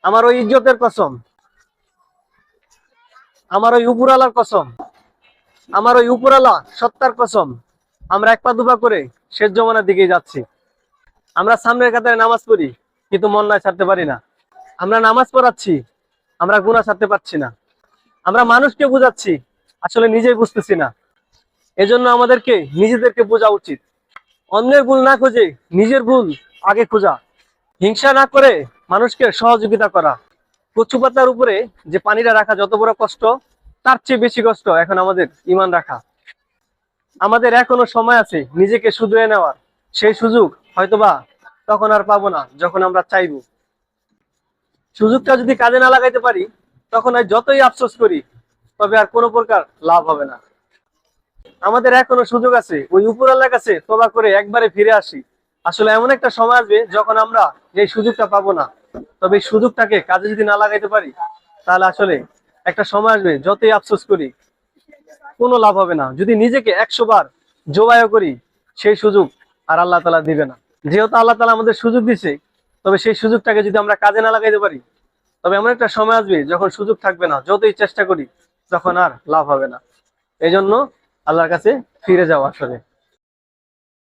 আমার ওই ইজ্জতের কসম, আমার ওই উপরালার কসম, আমার ওই উপরালা সত্তার কসম, আমরা এক পা দুপা করে শেষ জমানার দিকে যাচ্ছি। আমরা সামনের কাতারে নামাজ পড়ি, কিন্তু মন নয় ছাড়তে পারি না। আমরা নামাজ পড়াচ্ছি, আমরা গুনাহ ছাড়তে পারছি না। আমরা মানুষকে বুঝাচ্ছি, আসলে নিজেই বুঝতেছি না। এজন্য আমাদেরকে নিজেদেরকে বোঝা উচিত। অন্যের ভুল না খুঁজে নিজের ভুল আগে খোঁজা। হিংসা না করে মানুষকে সহযোগিতা করা। কচু পাতার উপরে যে পানিটা রাখা যত বড় কষ্ট, তার চেয়ে বেশি কষ্ট এখন আমাদের ঈমান রাখা। আমাদের এখনো সময় আছে নিজেকে শুধরে নেওয়ার। সেই সুযোগ হয়তোবা তখন আর পাবো না যখন আমরা চাইবো। সুযোগটা যদি কাজে না লাগাইতে পারি, তখন আর যতই আফসোস করি, তবে আর কোনো প্রকার লাভ হবে না। আমাদের এখনো সুযোগ আছে ওই উপরওয়ালার কাছে তওবা করে একবারে ফিরে আসি। আসলে এমন একটা সময় আসবে যখন আমরা এই সুযোগটা পাবো না। তবে এই সুযোগটাকে কাজে যদি না লাগাইতে পারি, তাহলে আসলে একটা সময় আসবে যতই আফসোস করি কোনো লাভ হবে না। যদি নিজেকে 100 বার জবাইও করি, সেই সুযোগ আর আল্লাহ তাআলা দিবে না। যেহেতু আল্লাহ তাআলা আমাদের সুযোগ দিছে, তবে সেই সুযোগটাকে যদি আমরা কাজে না লাগাইতে পারি, তবে এমন একটা সময় আসবে যখন সুযোগ থাকবে না, যতই চেষ্টা করি তখন আর লাভ হবে না। এই জন্য আল্লাহর কাছে ফিরে যাওয়া আসলে।